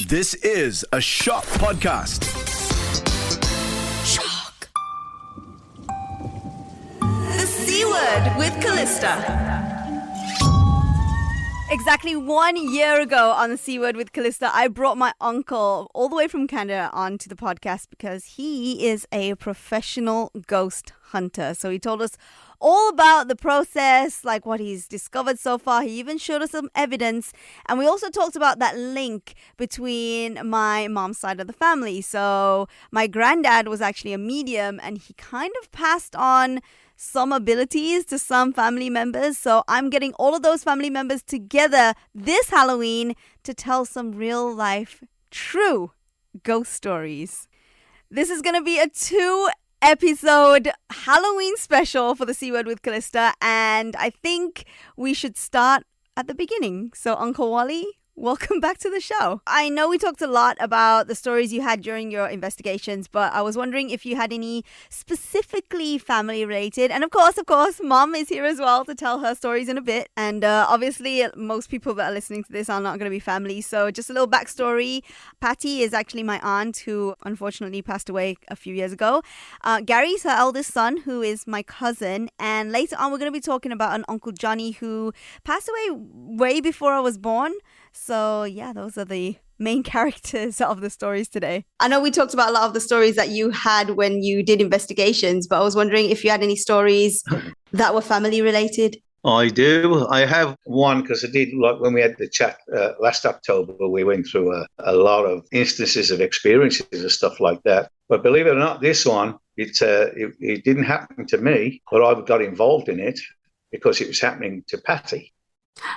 This is a Shock podcast. Shock. The C Word with Calista. Exactly 1 year ago on the C Word with Calista, I brought my uncle all the way from Canada onto the podcast because he is a professional ghost hunter. So he told us all about the process, like what he's discovered so far. He even showed us some evidence. And we also talked about that link between my mom's side of the family. So my granddad was actually a medium and he kind of passed on some abilities to some family members. So I'm getting all of those family members together this Halloween to tell some real life, true ghost stories. This is going to be a 2-episode Halloween special for the C Word with Calista. And I think we should start at the beginning. So Uncle Wally, welcome back to the show. I know we talked a lot about the stories you had during your investigations, but I was wondering if you had any specifically family related. And of course, Mom is here as well to tell her stories in a bit. And obviously, most people that are listening to this are not going to be family. So just a little backstory. Patty is actually my aunt who unfortunately passed away a few years ago. Gary's her eldest son, who is my cousin. And later on, we're going to be talking about an Uncle Johnny who passed away way before I was born. So, yeah, those are the main characters of the stories today. I know we talked about a lot of the stories that you had when you did investigations, but I was wondering if you had any stories that were family related. I do. I have one because I did, like when we had the chat last October, we went through a lot of instances of experiences and stuff like that. But believe it or not, this one, it didn't happen to me, but I got involved in it because it was happening to Patty,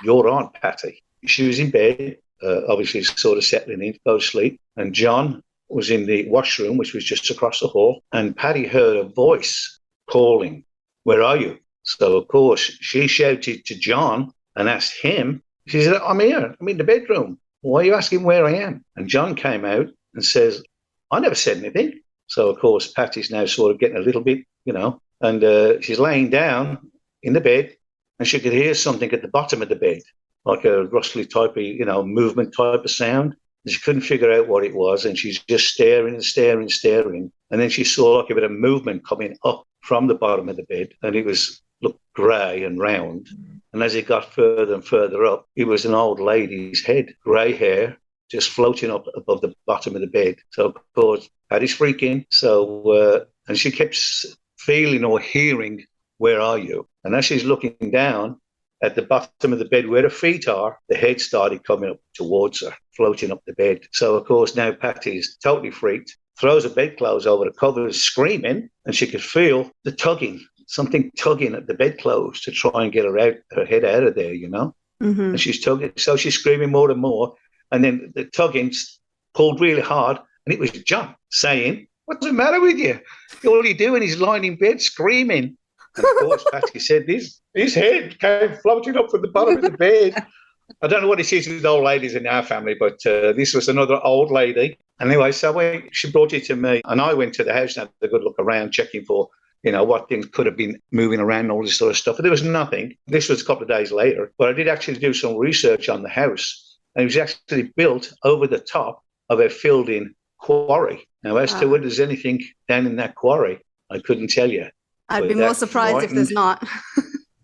your Aunt Patty. She was in bed, obviously sort of settling in to go to sleep. And John was in the washroom, which was just across the hall. And Patty heard a voice calling, "Where are you?" So, of course, she shouted to John and asked him. She said, "I'm here. I'm in the bedroom. Why are you asking where I am?" And John came out and says, "I never said anything." So, of course, Patty's now sort of getting a little bit, and she's laying down in the bed and she could hear something at the bottom of the bed, like a rustly type of, movement type of sound. And she couldn't figure out what it was. And she's just staring and staring and staring. And then she saw like a bit of movement coming up from the bottom of the bed. And it looked grey and round. And as it got further and further up, it was an old lady's head, grey hair, just floating up above the bottom of the bed. So, of course, Patty's freaking. So, and she kept feeling or hearing, "Where are you?" And as she's looking down, at the bottom of the bed where her feet are, the head started coming up towards her, floating up the bed. So, of course, now Patty's totally freaked, throws her bedclothes over the covers, screaming, and she could feel the tugging, something tugging at the bedclothes to try and get her head out of there, Mm-hmm. And she's tugging. So she's screaming more and more. And then the tugging pulled really hard, and it was John saying, "What's the matter with you? All you're doing is lying in bed screaming." And of course, Patty said, his head came floating up from the bottom of the bed. I don't know what it is with old ladies in our family, but this was another old lady. Anyway, so she brought it to me, and I went to the house and had a good look around, checking for, what things could have been moving around and all this sort of stuff. But there was nothing. This was a couple of days later. But I did actually do some research on the house, and it was actually built over the top of a filled-in quarry. Now, as to whether there's anything down in that quarry, I couldn't tell you. I'd be more surprised if there's not.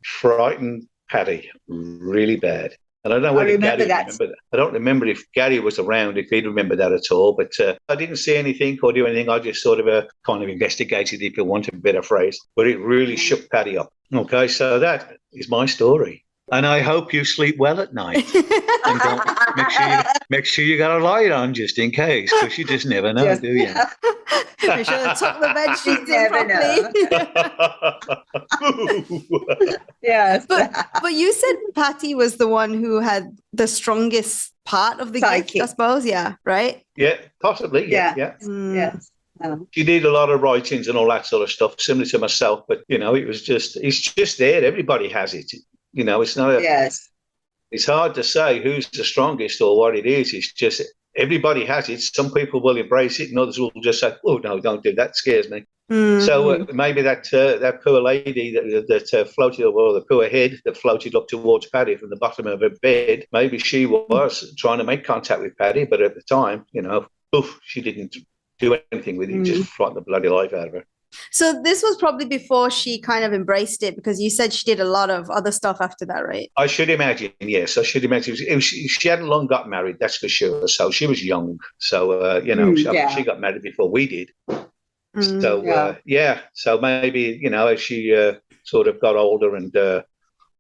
Frightened Patty really bad. And I don't know whether Gary remembered that. I don't remember if Gary was around, if he'd remember that at all. But I didn't see anything or do anything. I just sort of kind of investigated, if you want a better phrase. But it really shook Patty up. Okay, so that is my story. And I hope you sleep well at night. And don't make sure you got a light on just in case, because you just never know, do you? Make sure to tuck the bed sheets in properly. Yes. But you said Patty was the one who had the strongest part of the gift, I suppose. Yeah, right? Yeah, possibly. Yeah. Yes. She did a lot of writings and all that sort of stuff, similar to myself. But, it's just there. Everybody has it. It's not Yes. It's hard to say who's the strongest or what it is. It's just everybody has it. Some people will embrace it, and others will just say, "Oh no, don't do that. It scares me." So maybe that poor lady that floated, or the poor head that floated up towards Paddy from the bottom of her bed, maybe she was trying to make contact with Paddy, but at the time, she didn't do anything with it. It just frightened the bloody life out of her. So this was probably before she kind of embraced it, because you said she did a lot of other stuff after that, right? I should imagine, yes. I should imagine. She hadn't long got married, that's for sure. So she was young. So, she got married before we did. So, so maybe, as she sort of got older and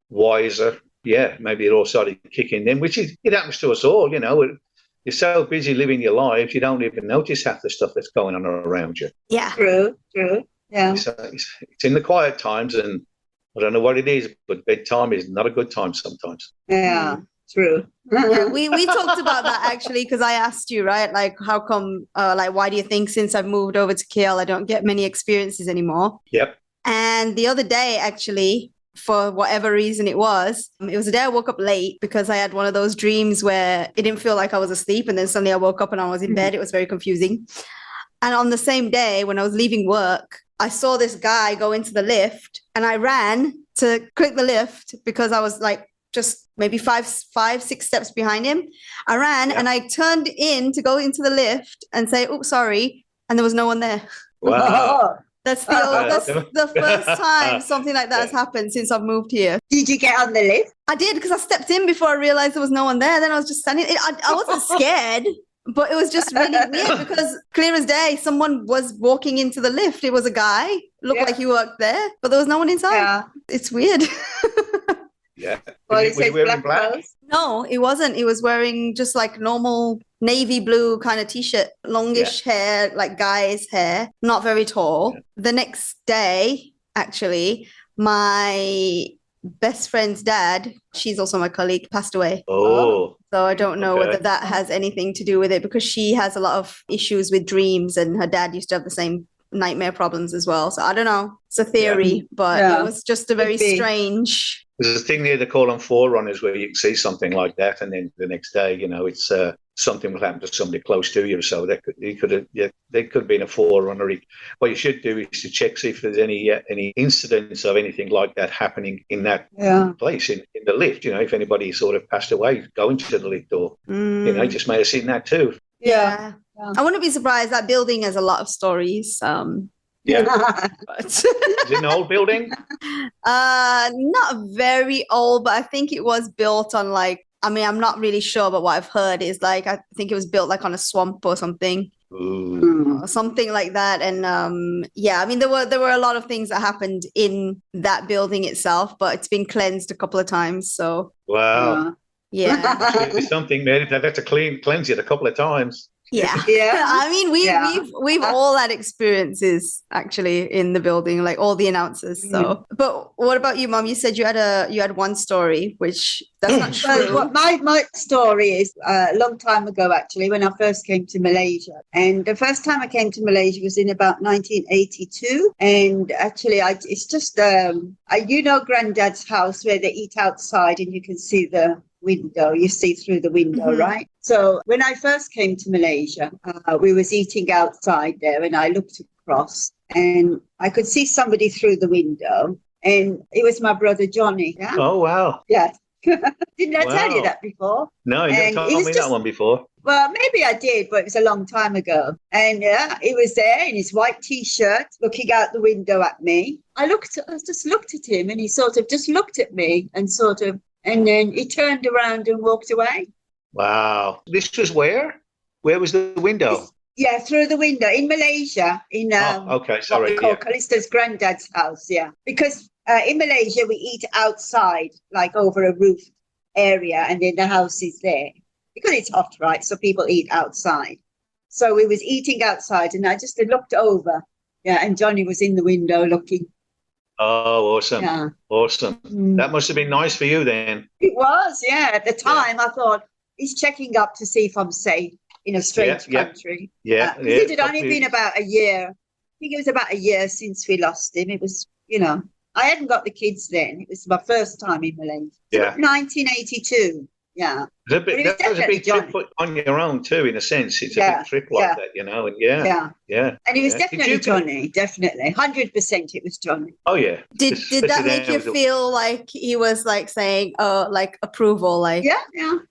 wiser, maybe it all started kicking in, which it happens to us all, You're so busy living your life, you don't even notice half the stuff that's going on around you. Yeah. True. Yeah. It's in the quiet times, and I don't know what it is, but bedtime is not a good time sometimes. Yeah. True. Yeah, we talked about that actually, because I asked you, right? Like, how come, why do you think since I've moved over to KL, I don't get many experiences anymore? Yep. And the other day, actually, for whatever reason it was a day I woke up late because I had one of those dreams where it didn't feel like I was asleep. And then suddenly I woke up and I was in bed. It was very confusing. And on the same day, when I was leaving work, I saw this guy go into the lift and I ran to click the lift because I was like, just maybe five, 6 steps behind him. I ran and I turned in to go into the lift and say, "Oh, sorry." And there was no one there. Wow. That's the first time something like that has happened since I've moved here. Did you get on the lift? I did, because I stepped in before I realized there was no one there. Then I was just standing. I wasn't scared, but it was just really weird because clear as day, someone was walking into the lift. It was a guy, looked like he worked there, but there was no one inside. Yeah. It's weird. Yeah. Well, was he wearing black? clothes? No, he wasn't. He was wearing just like normal navy blue kind of t-shirt, longish hair, like guy's hair, not very tall. Yeah. The next day, actually, my best friend's dad, she's also my colleague, passed away. Oh. So I don't know whether that has anything to do with it, because she has a lot of issues with dreams and her dad used to have the same nightmare problems as well. So I don't know. It's a theory, but it was just a very strange... There's a thing there they call them forerunners, where you can see something like that, and then the next day, it's something will happen to somebody close to you. So they could have been a forerunner. What you should do is to check, see if there's any incidents of anything like that happening in that place, in the lift. If anybody sort of passed away going to the lift, or just may have seen that too. Yeah. I wouldn't be surprised. That building has a lot of stories. But is it an old building? Not very old, but I think it was built on I'm not really sure, but what I've heard is I think it was built on a swamp or something. Ooh. Or something like that. And there were a lot of things that happened in that building itself, but it's been cleansed a couple of times. So wow. Yeah. Something, man. They've had to cleanse it a couple of times. Yeah. I mean, we've all had experiences actually in the building, like all the announcers. So, but what about you, Mom? You said you had one story, which that's not true. Well, my story is a long time ago, actually, when I first came to Malaysia. And the first time I came to Malaysia was in about 1982. And actually, it's just Granddad's house where they eat outside, and you can see the window. You see through the window, right? So when I first came to Malaysia, we was eating outside there, and I looked across and I could see somebody through the window, and it was my brother Johnny. Yeah? Oh, wow. Yeah. Didn't I tell you that before? No, you never told me that one before. Well, maybe I did, but it was a long time ago. And he was there in his white T-shirt, looking out the window at me. I just looked at him, and he sort of just looked at me and and then he turned around and walked away. Wow. This was where? Where was the window? Yeah, through the window in Malaysia. In okay, sorry. What we call Calista's granddad's house, because in Malaysia we eat outside, like over a roof area, and then the house is there. Because it's hot, right? So people eat outside. So we was eating outside, and I just looked over. Yeah, and Johnny was in the window looking. Oh, awesome. Yeah. Awesome. That must have been nice for you then. It was, At the time, I thought, he's checking up to see if I'm safe in a strange country. It had only been about a year. I think it was about a year since we lost him. It was, I hadn't got the kids then. It was my first time in Malaysia. Yeah. 1982. yeah. That But it was was a definitely big trip Johnny. on your own too, in a sense. It's a Yeah, big trip like yeah. that, you know. And yeah. And it was Did definitely you? Johnny, definitely. 100% it was Johnny. Oh yeah. Did that make you feel like he was like saying, like approval, like? Yeah.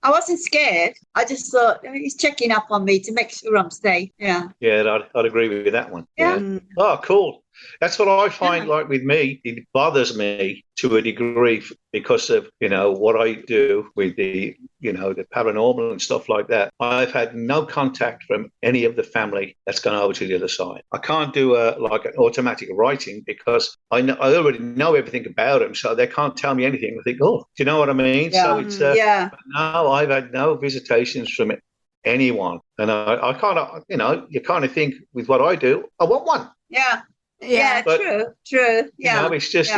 I wasn't scared. I just thought he's checking up on me to make sure I'm safe. Yeah. Yeah, I'd agree with that one. Yeah. Oh, cool. That's what I find. Like with me, it bothers me to a degree because of what I do with the the paranormal and stuff like that. I've had no contact from any of the family that's gone over to the other side. I can't do like an automatic writing because I already know everything about them, so they can't tell me anything. I think, do you know what I mean? Yeah. So it's no, I've had no visitations from anyone, and I kind of you kind of think with what I do, I want one. Yeah, but, true. Yeah. It's just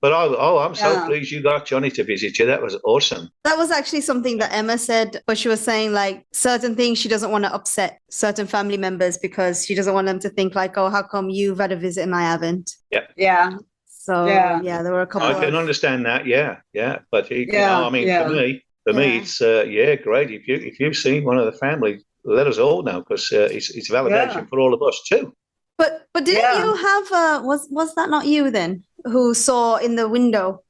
But I'm so pleased you got Johnny to visit you. That was awesome. That was actually something that Emma said, but she was saying like certain things she doesn't want to upset certain family members because she doesn't want them to think like, oh, how come you've had a visit and I haven't? Yeah. So there were a couple. I can understand that. Yeah. But for me, it's great. If you've seen one of the family, let us all know because it's validation for all of us too. But didn't you have was that not you then who saw in the window?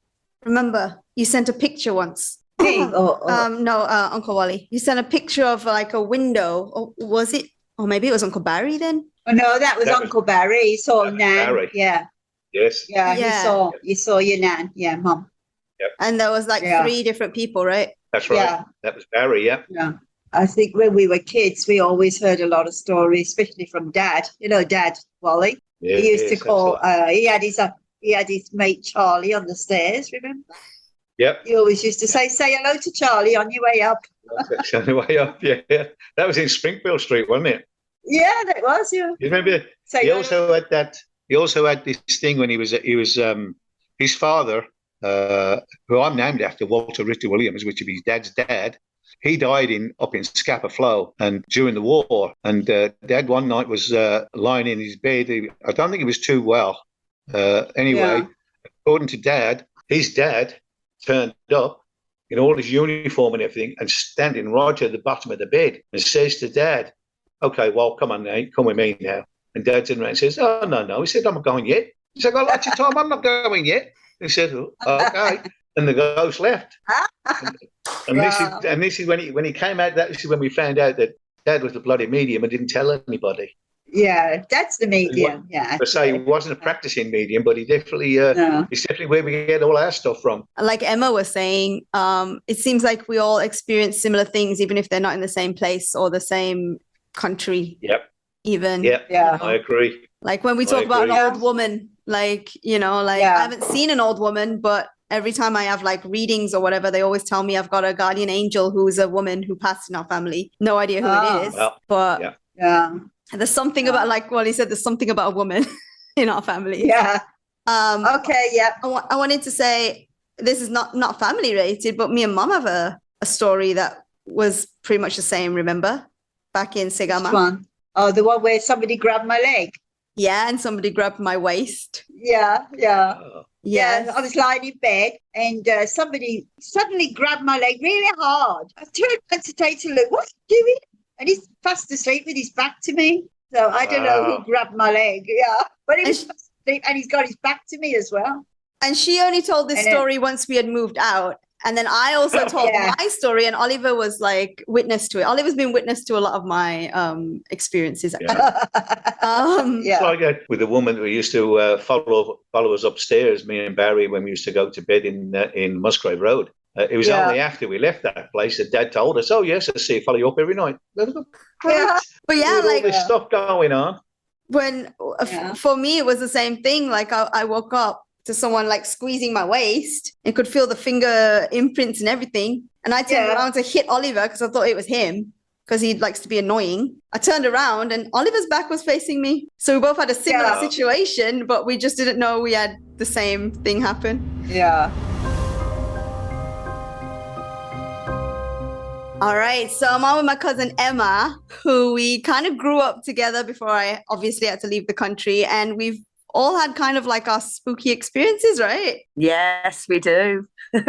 Remember, you sent a picture once. No, Uncle Wally. You sent a picture of like a window. Or was it? Or maybe it was Uncle Barry then. Oh, no, that was Uncle Barry. He saw Nan. Barry. Yeah. Yes. Yeah. He saw your Nan. Yeah, Mum. Yep. And there was like 3 different people, right? That's right. Yeah. That was Barry. Yeah. Yeah. I think when we were kids, we always heard a lot of stories, especially from Dad. Dad Wally. Yeah, he used to call. He had his mate Charlie on the stairs. Remember? Yep. He always used to say hello to Charlie on your way up. On your way up, yeah. That was in Springfield Street, wasn't it? Yeah, that was. Yeah. You remember? He also had that. He also had this thing when he was his father, who I'm named after, Walter Ritter Williams, which is his dad's dad. He died up in Scapa Flow and during the war. And Dad one night was lying in his bed. I don't think he was too well. Anyway, according to Dad, his dad turned up in all his uniform and everything and standing right at the bottom of the bed and says to Dad, "Okay, well, come on now, come with me now." And Dad turned around and says, "Oh, no." He said, "I'm not going yet." He said, "Well, that's your time. I'm not going yet." He said, "Oh, okay." And the ghost left. And this is when he came out. This is when we found out that Dad was a bloody medium and didn't tell anybody. Yeah, that's the medium. I say he wasn't a practicing medium, but he definitely it's definitely where we get all our stuff from. Like Emma was saying, it seems like we all experience similar things, even if they're not in the same place or the same country. Yep. Even. Yeah. I agree. Like when we talk about an old woman, like I haven't seen an old woman, but every time I have like readings or whatever, they always tell me I've got a guardian angel who's a woman who passed in our family. No idea who it is, but there's something about, like Wally said, there's something about a woman in our family. Yeah. Okay. Yeah. I wanted to say this is not family related, but me and Mum have a story that was pretty much the same. Remember back in Segama? Which one? Oh, the one where somebody grabbed my leg. Yeah, and somebody grabbed my waist. Yeah. Yes. I was lying in bed and somebody suddenly grabbed my leg really hard. I turned around to take a look. What's he doing? And he's fast asleep with his back to me. So I don't know who grabbed my leg. Yeah. But he was fast asleep and he's got his back to me as well. And she only told this story once we had moved out. And then I also told my story, and Oliver was like witness to it. Oliver's been witness to a lot of my experiences. It's like with the woman who used to follow us upstairs, me and Barry, when we used to go to bed in Musgrave Road. It was only after we left that place that Dad told us, "Oh yes, I see you follow you up every night." But like all this stuff going on. When for me it was the same thing. Like I woke up to someone like squeezing my waist and could feel the finger imprints and everything. And I turned around to hit Oliver because I thought it was him because he likes to be annoying. I turned around and Oliver's back was facing me. So we both had a similar situation, but we just didn't know we had the same thing happen. Yeah. All right. So I'm on with my cousin Emma, who we kind of grew up together before I obviously had to leave the country. And we've all had kind of like our spooky experiences, right? Yes, we do.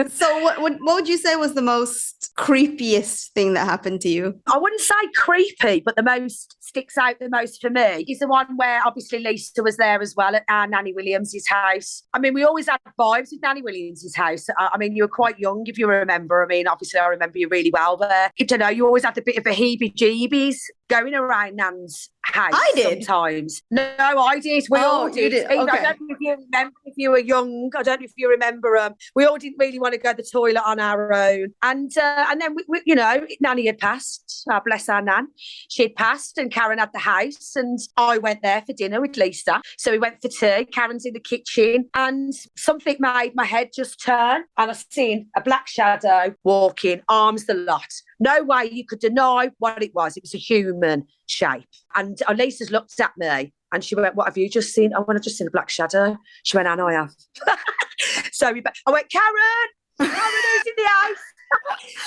So what would you say was the most creepiest thing that happened to you? I wouldn't say creepy, but the most sticks out the most for me is the one where obviously Lisa was there as well at our Nanny Williams's house. I mean, we always had vibes with Nanny Williams's house. I mean, you were quite young if you remember. I mean, obviously I remember you really well there. I don't know, you always had a bit of a heebie-jeebies going around Nan's house. I did. Sometimes. No, I did. We all did. You did. Okay. I don't know if you remember if you were young. I don't know if you remember. We all didn't really want to go to the toilet on our own. And then, we, you know, Nanny had passed. Bless our Nan. She had passed and Karen had the house and I went there for dinner with Lisa. So we went for tea. Karen's in the kitchen and something made my head just turn and I seen a black shadow walking, arms the lot. No way you could deny what it was. It was a human shape. And Lisa's looked at me and she went, "What have you just seen?" I went, "I've just seen a black shadow." She went, "I know I have." So I went, Karen, who's in the house?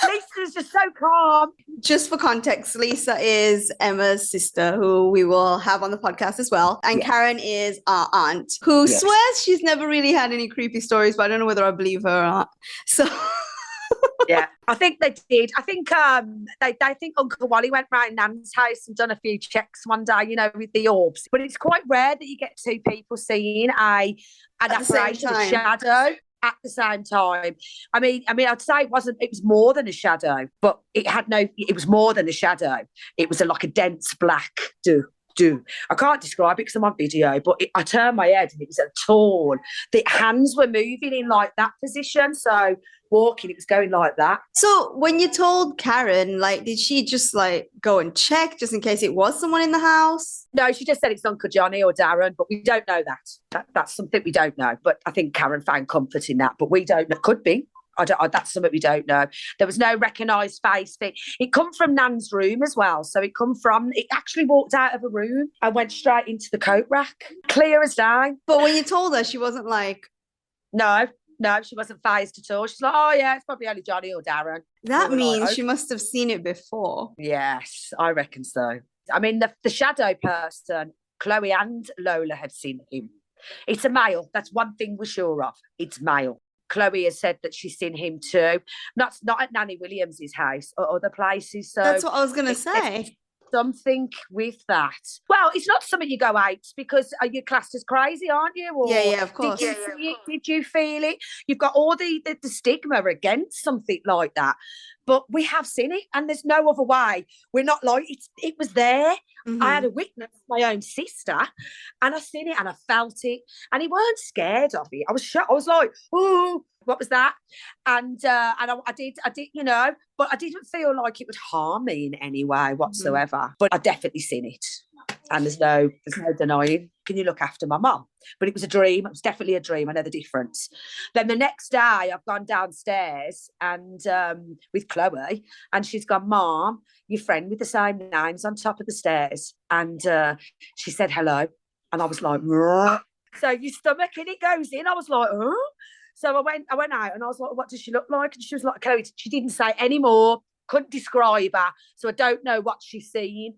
Lisa's just so calm. Just for context, Lisa is Emma's sister, who we will have on the podcast as well. And Karen is our aunt, who swears she's never really had any creepy stories, but I don't know whether I believe her or not. So... Yeah, I think they did. I think they think Uncle Wally went round Nan's house and done a few checks one day, you know, with the orbs. But it's quite rare that you get two people seeing an apparition of shadow at the same time. I mean, I'd say it was more than a shadow, but it was more than a shadow. It was like a dense black do. I can't describe it because I'm on video, but I turned my head and it was tall. The hands were moving in like that position. So walking, it was going like that. So when you told Karen, like, did she just like go and check just in case it was someone in the house? No, she just said it's Uncle Johnny or Darren, but we don't know that. That's something we don't know. But I think Karen found comfort in that, but we don't know. Could be. That's something we don't know. There was no recognised face thing. It come from Nan's room as well. So it actually walked out of a room and went straight into the coat rack. Clear as day. But when you told her, she wasn't like... No, she wasn't phased at all. She's like, "Oh yeah, it's probably only Johnny or Darren." That means she must have seen it before. Yes, I reckon so. I mean, the shadow person, Chloe and Lola had seen him. It's a male. That's one thing we're sure of. It's male. Chloe has said that she's seen him too. Not at Nanny Williams's house or other places. So that's what I was going to say. Something with that. Well, it's not something you go out because you're classed as crazy, aren't you? Or yeah, of course. Did you see it? Did you feel it? You've got all the stigma against something like that. But we have seen it and there's no other way. We're not like, it was there. Mm-hmm. I had a witness, my own sister, and I seen it and I felt it. And he weren't scared of it. I was shocked. I was like, "Oh, what was that?" And I did, you know, but I didn't feel like it would harm me in any way whatsoever. Mm-hmm. But I definitely seen it. And there's no denying. Can you look after my mum? But it was a dream. It was definitely a dream. I know the difference. Then the next day, I've gone downstairs and with Chloe, and she's gone, "Mom, your friend with the same name's on top of the stairs." And she said hello, and I was like, "Rrr." So your stomach and it goes in. I was like, "Oh." So I went out and I was like, "What does she look like?" And she was like, "Chloe." She didn't say any more. Couldn't describe her. So I don't know what she's seen.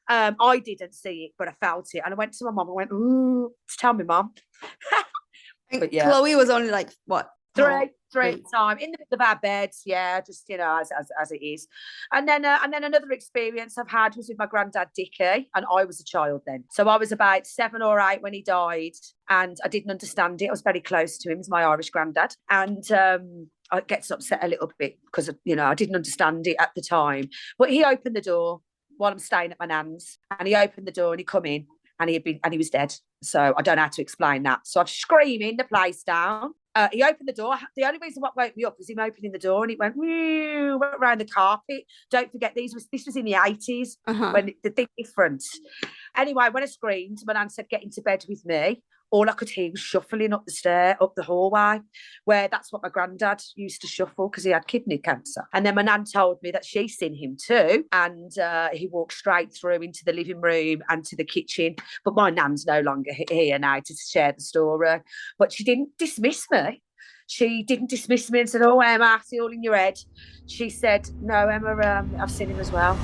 I didn't see it, but I felt it. And I went to my mum and went, "Ooh, tell me, Mum." But yeah. Chloe was only like, what? Three at the time, in the middle of our beds, just, you know, as it is. And then another experience I've had was with my granddad, Dickie, and I was a child then. So I was about 7 or 8 when he died, and I didn't understand it. I was very close to him. He's my Irish granddad. And I get upset a little bit because, you know, I didn't understand it at the time. But he opened the door while I'm staying at my nan's, and he opened the door and he come in and he was dead. So I don't know how to explain that. So I'm screaming the place down. He opened the door. The only reason what woke me up was him opening the door, and it went around the carpet. Don't forget, this was in the 80s when the thing different. Anyway, when I screamed, my nan said, "Get into bed with me." All I could hear was shuffling up the hallway, where that's what my granddad used to shuffle because he had kidney cancer. And then my nan told me that she's seen him too, and he walked straight through into the living room and to the kitchen. But my nan's no longer here now to share the story. But she didn't dismiss me. She didn't dismiss me and said, "Oh, Emma, it's all in your head." She said, "No, Emma, I've seen him as well."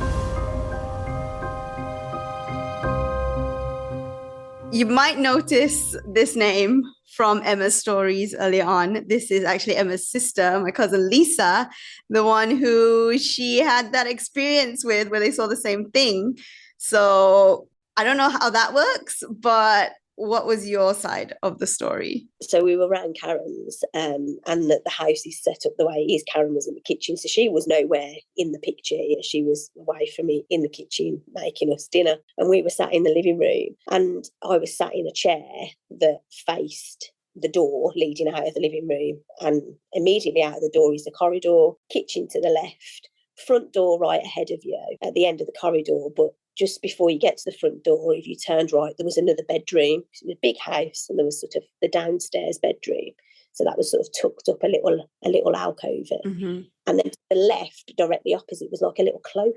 You might notice this name from Emma's stories earlier on. This is actually Emma's sister, my cousin Lisa, the one who she had that experience with where they saw the same thing. So I don't know how that works, but what was your side of the story? So we were around Karen's, and the house is set up the way it is. Karen was in the kitchen, so she was nowhere in the picture. She was away from me in the kitchen making us dinner, and we were sat in the living room, and I was sat in a chair that faced the door leading out of the living room, and immediately out of the door is the corridor, kitchen to the left, front door right ahead of you at the end of the corridor, but just before you get to the front door, if you turned right, there was another bedroom. It was a big house, and there was sort of the downstairs bedroom. So that was sort of tucked up a little alcove. Mm-hmm. And then to the left, directly opposite, was like a little cloak.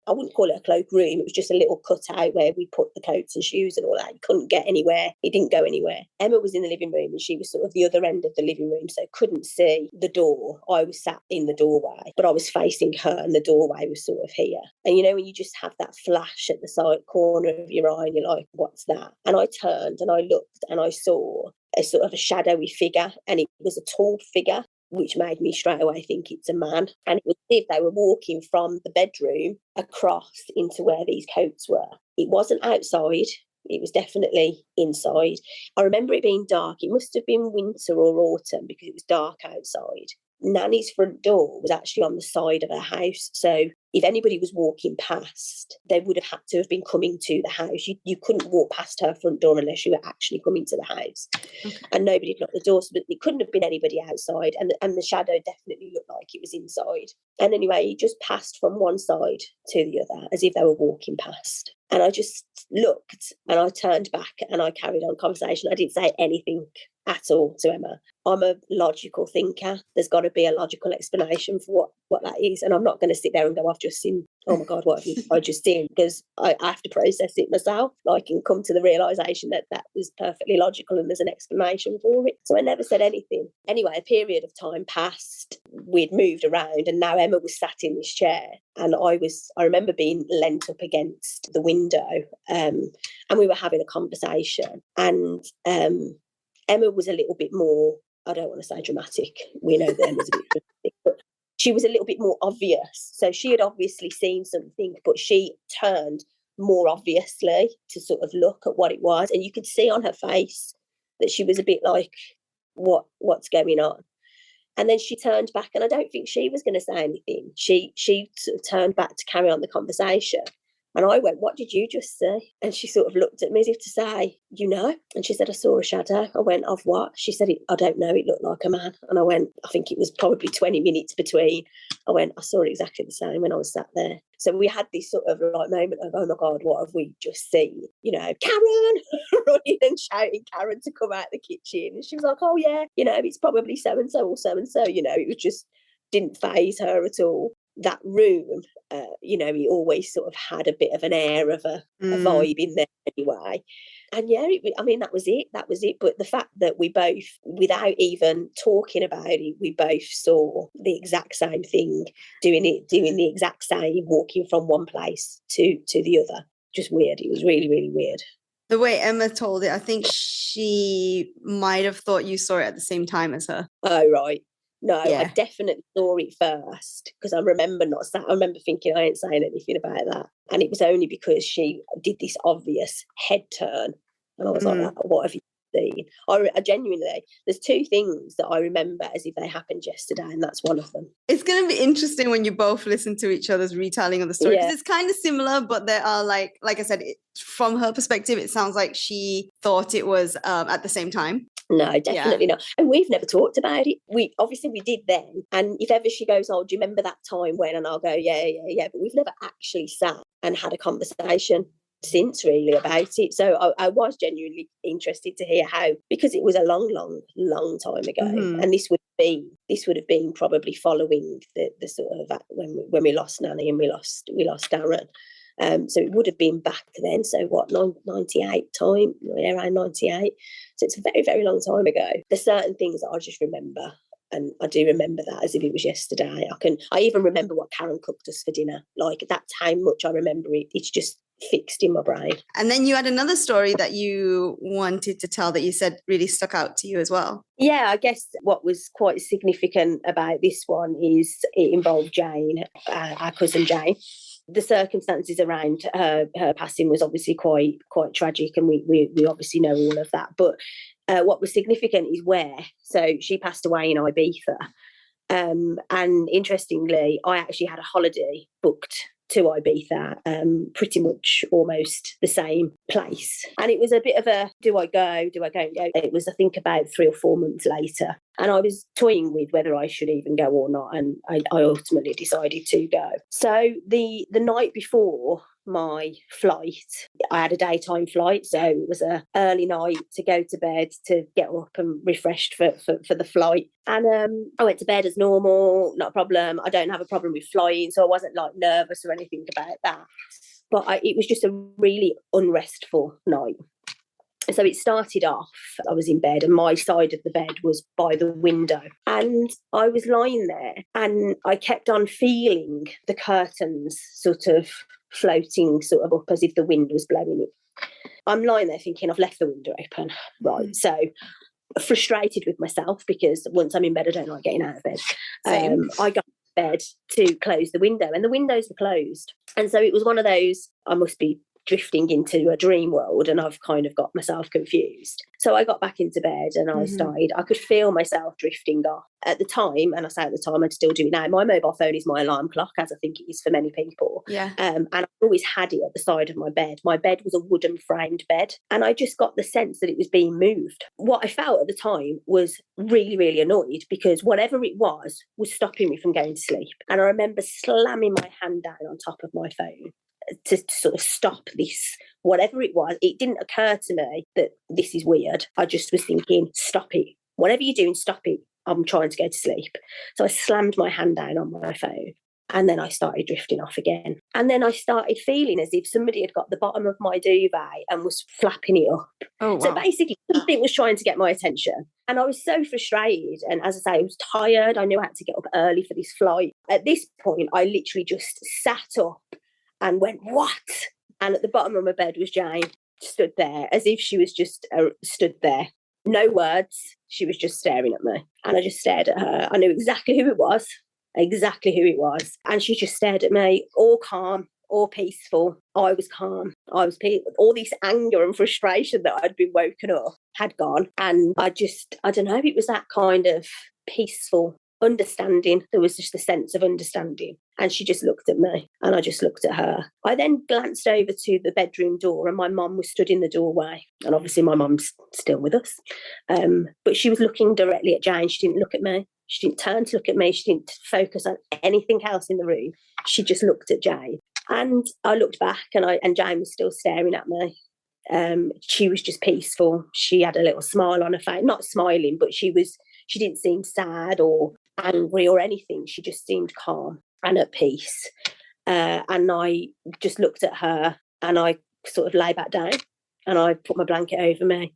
I wouldn't call it a cloak room. It was just a little cutout where we put the coats and shoes and all that. You couldn't get anywhere. It didn't go anywhere. Emma was in the living room, and she was sort of the other end of the living room, so couldn't see the door. I was sat in the doorway, but I was facing her, and the doorway was sort of here. And you know, when you just have that flash at the side corner of your eye, and you're like, what's that? And I turned and I looked, and I saw a sort of a shadowy figure, and it was a tall figure, which made me straight away think it's a man. And it was as if they were walking from the bedroom across into where these coats were. It wasn't outside. It was definitely inside. I remember it being dark. It must have been winter or autumn because it was dark outside. Nanny's front door was actually on the side of her house. So if anybody was walking past, they would have had to have been coming to the house. You couldn't walk past her front door unless you were actually coming to the house. Okay. And nobody had locked the door, so it couldn't have been anybody outside. And the shadow definitely looked like it was inside. And anyway, he just passed from one side to the other as if they were walking past. And I just looked, and I turned back, and I carried on conversation. I didn't say anything at all to Emma. I'm a logical thinker. There's got to be a logical explanation for what that is. And I'm not going to sit there and go, I've just seen, oh my God, what have I just seen? Because I have to process it myself. I can come to the realisation that that was perfectly logical and there's an explanation for it. So I never said anything. Anyway, a period of time passed. We'd moved around, and now Emma was sat in this chair. And I remember being leant up against the window, and we were having a conversation. And Emma was a little bit more, I don't want to say dramatic. We know that Emma's a bit dramatic, but she was a little bit more obvious. So she had obviously seen something, but she turned more obviously to sort of look at what it was. And you could see on her face that she was a bit like, what's going on? And then she turned back, and I don't think she was going to say anything. She sort of turned back to carry on the conversation. And I went, what did you just see? And she sort of looked at me as if to say, you know? And she said, I saw a shadow. I went, of what? She said, I don't know. It looked like a man. And I went, I think it was probably 20 minutes between. I went, I saw it exactly the same when I was sat there. So we had this sort of like moment of, oh my God, what have we just seen? You know, Karen, running and shouting Karen to come out the kitchen. And she was like, oh yeah, you know, it's probably so-and-so or so-and-so. You know, it was just, didn't faze her at all. That room, you know, he always sort of had a bit of an air of a vibe in there anyway. And yeah, I mean, that was it. But the fact that we both, without even talking about it, we both saw the exact same thing, doing the exact same, walking from one place to the other. Just weird. It was really, really weird. The way Emma told it, I think she might have thought you saw it at the same time as her. Oh, right. No, yeah. I definitely saw it first because I remember thinking I ain't saying anything about that. And it was only because she did this obvious head turn. And I was like, what have you seen? I genuinely, there's two things that I remember as if they happened yesterday, and that's one of them. It's going to be interesting when you both listen to each other's retelling of the story, because it's kind of similar, but there are like I said, from her perspective, it sounds like she thought it was at the same time. No, definitely not. And we've never talked about it. We did then. And if ever she goes, oh, do you remember that time when? And I'll go, yeah. But we've never actually sat and had a conversation since really about it. So I was genuinely interested to hear how, because it was a long time ago. And this would have been probably following the sort of when we lost Nanny and we lost Darren. So it would have been back then. So what, 98 time, around 98. So it's a very, very long time ago. There's certain things that I just remember, and I do remember that as if it was yesterday. I even remember what Karen cooked us for dinner. Like, that's how much I remember it. It's just fixed in my brain. And then you had another story that you wanted to tell that you said really stuck out to you as well. Yeah, I guess what was quite significant about this one is it involved Jane, our cousin Jane. The circumstances around her passing was obviously quite tragic, and we obviously know all of that. But what was significant is where. So she passed away in Ibiza. And interestingly, I actually had a holiday booked to Ibiza, pretty much almost the same place. And it was a bit of a, do I go? It was, I think, about 3 or 4 months later. And I was toying with whether I should even go or not. And I ultimately decided to go. So the night before my flight, I had a daytime flight, so it was a early night to go to bed, to get up and refreshed for the flight. And I went to bed as normal, not a problem. I don't have a problem with flying, so I wasn't like nervous or anything about that. But it was just a really unrestful night. So it started off, I was in bed and my side of the bed was by the window. And I was lying there and I kept on feeling the curtains sort of floating sort of up as if the wind was blowing it. I'm lying there thinking, I've left the window open. Right. So frustrated with myself because once I'm in bed, I don't like getting out of bed. I got bed to close the window and the windows were closed. And so it was one of those, I must be drifting into a dream world and I've kind of got myself confused. So I got back into bed and I could feel myself drifting off. At the time, and I say at the time, I'd still do it now, my mobile phone is my alarm clock, as I think it is for many people. Yeah. And I always had it at the side of my bed. My bed was a wooden framed bed and I just got the sense that it was being moved. What I felt at the time was really, really annoyed because whatever it was stopping me from going to sleep. And I remember slamming my hand down on top of my phone to sort of stop this, whatever it was. It didn't occur to me that this is weird. I just was thinking, stop it. Whatever you're doing, stop it. I'm trying to go to sleep. So I slammed my hand down on my phone and then I started drifting off again. And then I started feeling as if somebody had got the bottom of my duvet and was flapping it up. Oh, wow. So basically something was trying to get my attention. And I was so frustrated. And as I say, I was tired. I knew I had to get up early for this flight. At this point, I literally just sat up and went, what? And at the bottom of my bed was Jane, stood there as if she was just stood there. No words. She was just staring at me. And I just stared at her. I knew exactly who it was. And she just stared at me, all calm, all peaceful. I was calm. I was peaceful. All this anger and frustration that I'd been woken up had gone. And I don't know, it was that kind of peaceful understanding. There was just a sense of understanding. And she just looked at me and I just looked at her. I then glanced over to the bedroom door and my mum was stood in the doorway. And obviously my mum's still with us. But she was looking directly at Jane. She didn't look at me. She didn't turn to look at me. She didn't focus on anything else in the room. She just looked at Jane. And I looked back and Jane was still staring at me. She was just peaceful. She had a little smile on her face, not smiling, but she didn't seem sad or angry or anything. She just seemed calm and at peace. And I just looked at her and I sort of lay back down and I put my blanket over me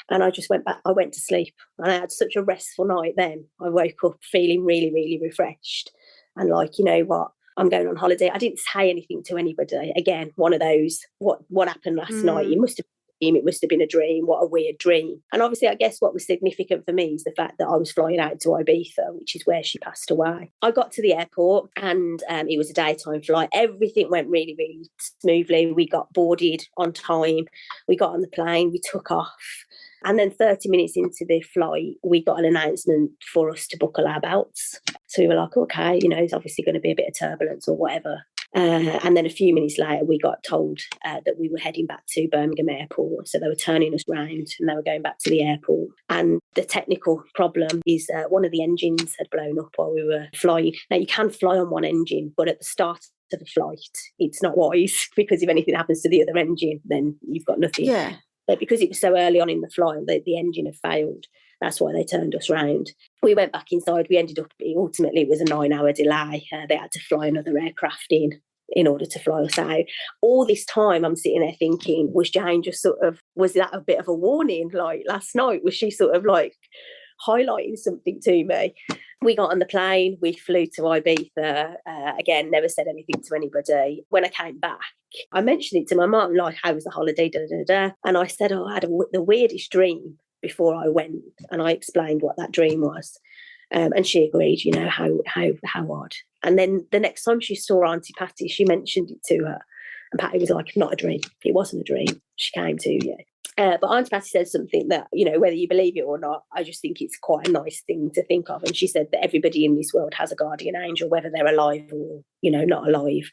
and I just went back. I went to sleep and I had such a restful night then. I woke up feeling really, really refreshed and like, you know what? I'm going on holiday. I didn't say anything to anybody. Again, one of those, what happened last night? It must have been a dream. What a weird dream. And obviously, I guess what was significant for me is the fact that I was flying out to Ibiza, which is where she passed away. I got to the airport and it was a daytime flight. Everything went really, really smoothly. We got boarded on time. We got on the plane. We took off. And then 30 minutes into the flight, we got an announcement for us to buckle our belts. So we were like, okay, you know, there's obviously going to be a bit of turbulence or whatever. And then a few minutes later, we got told that we were heading back to Birmingham Airport. So they were turning us round and they were going back to the airport. And the technical problem is one of the engines had blown up while we were flying. Now, you can fly on one engine, but at the start of the flight, it's not wise because if anything happens to the other engine, then you've got nothing. Yeah. But because it was so early on in the flight, the engine had failed. That's why they turned us round. We went back inside. We ended up, ultimately, it was a 9-hour delay. They had to fly another aircraft in order to fly us out. All this time, I'm sitting there thinking, was Jane just sort of, was that a bit of a warning? Like last night, was she sort of like highlighting something to me? We got on the plane, we flew to Ibiza. Again, never said anything to anybody. When I came back, I mentioned it to my mum, like, how was the holiday? Da, da, da. And I said, I had the weirdest dream before I went. And I explained what that dream was. And she agreed, how odd. And then the next time she saw Auntie Patty, she mentioned it to her. And Patty was like, not a dream. It wasn't a dream. She came to you. But Auntie Patty said something that, whether you believe it or not, I just think it's quite a nice thing to think of. And she said that everybody in this world has a guardian angel, whether they're alive or, not alive.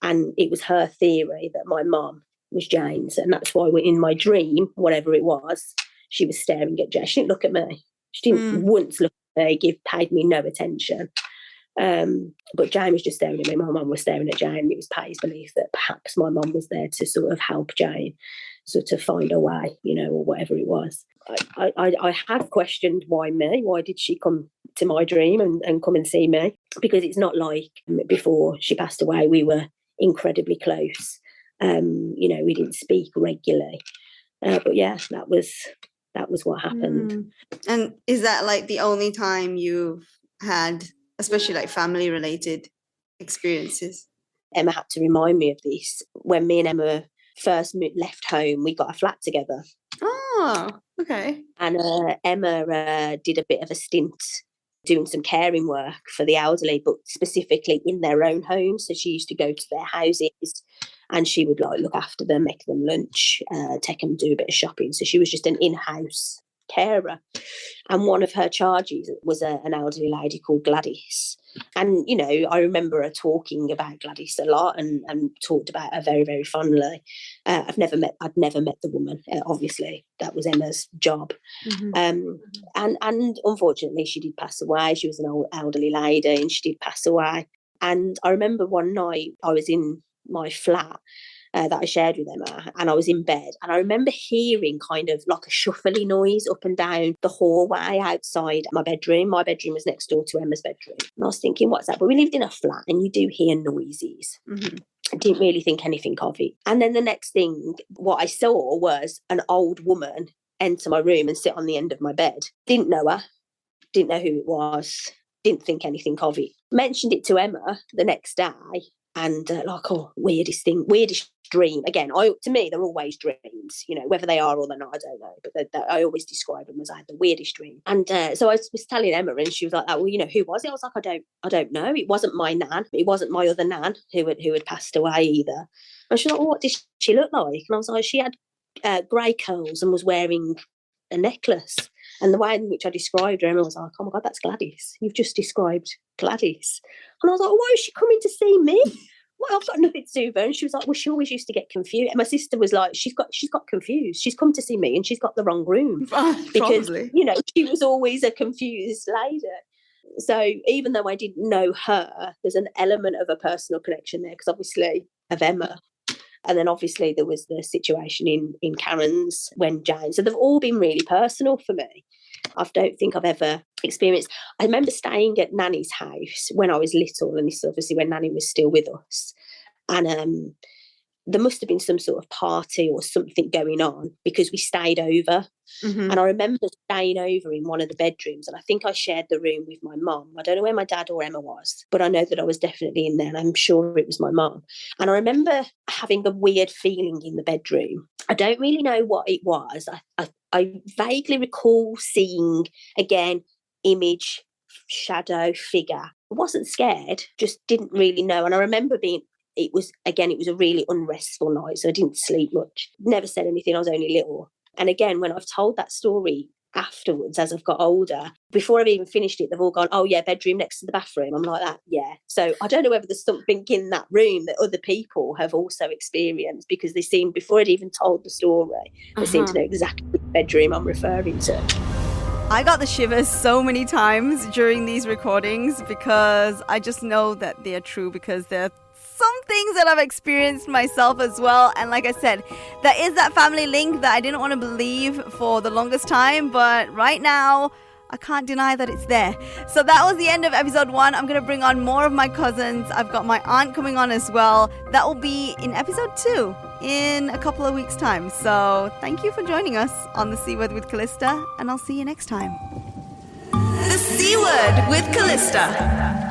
And it was her theory that my mum was Jane's. And that's why in my dream, whatever it was, she was staring at Jane. She didn't look at me. She didn't once look at me, paid me no attention. But Jane was just staring at me. My mum was staring at Jane. It was Patty's belief that perhaps my mum was there to sort of help Jane sort of find a way, or whatever it was. I have questioned why me? Why did she come to my dream and come and see me? Because it's not like before she passed away, we were incredibly close. We didn't speak regularly. But yeah, that was what happened. And is that like the only time you've had, especially like family related experiences? Emma had to remind me of this. When me and Emma first left home, we got a flat together. Oh, okay. And Emma did a bit of a stint doing some caring work for the elderly, but specifically in their own homes. So she used to go to their houses and she would look after them, make them lunch, take them, do a bit of shopping. So she was just an in-house carer. And one of her charges was an elderly lady called Gladys. And, I remember her talking about Gladys a lot and talked about her very, very fondly. I'd never met the woman. Obviously, that was Emma's job. And unfortunately, she did pass away. She was an old elderly lady and she did pass away. And I remember one night I was in my flat that I shared with Emma, and I was in bed, and I remember hearing kind of like a shuffly noise up and down the hallway outside my bedroom. My bedroom was next door to Emma's bedroom, and I was thinking, what's that? But we lived in a flat, and you do hear noises. I didn't really think anything of it. And then the next thing, what I saw was an old woman enter my room and sit on the end of my bed. Didn't know her, didn't know who it was, didn't think anything of it. Mentioned it to Emma the next day. And weirdest dream. Again, to me, they're always dreams, whether they are or they're not, I don't know. But I always describe them as I had the weirdest dream. And so I was telling Emma and she was like, well, who was it? I was like, I don't know. It wasn't my nan. It wasn't my other nan who had passed away either. And she was like, well, what did she look like? And I was like, she had grey curls and was wearing a necklace. And the way in which I described her, Emma was like, oh my God, that's Gladys. You've just described Gladys. And I was like, why is she coming to see me? Well, I've got nothing to do with her. And she was like, well, she always used to get confused. And my sister was like, she's got confused. She's come to see me and she's got the wrong room. Because, she was always a confused lady. So even though I didn't know her, there's an element of a personal connection there because obviously of Emma. And then obviously there was the situation in Karen's when Jane. So they've all been really personal for me. I don't think I've ever experienced. I remember staying at Nanny's house when I was little, and this is obviously when Nanny was still with us. And there must have been some sort of party or something going on because we stayed over. And I remember staying over in one of the bedrooms, and I think I shared the room with my mum. I don't know where my dad or Emma was, but I know that I was definitely in there, and I'm sure it was my mum. And I remember having a weird feeling in the bedroom. I don't really know what it was. I vaguely recall seeing, again, image, shadow, figure. I wasn't scared, just didn't really know. And I remember it was a really unrestful night, so I didn't sleep much. Never said anything, I was only little. And again, when I've told that story afterwards, as I've got older, before I've even finished it, they've all gone, oh yeah, bedroom next to the bathroom. I'm like that, yeah. So I don't know whether there's something in that room that other people have also experienced, because they seem, before I'd even told the story, they seem to know exactly which bedroom I'm referring to. I got the shivers so many times during these recordings because I just know that they're true, because they're some things that I've experienced myself as well. And like I said, there is that family link that I didn't want to believe for the longest time, but right now I can't deny that it's there. So that was the end of episode 1. I'm going to bring on more of my cousins. I've got my aunt coming on as well. That will be in episode 2 in a couple of weeks' time. So thank you for joining us on The C Word with Calista, and I'll see you next time. The C Word with Calista.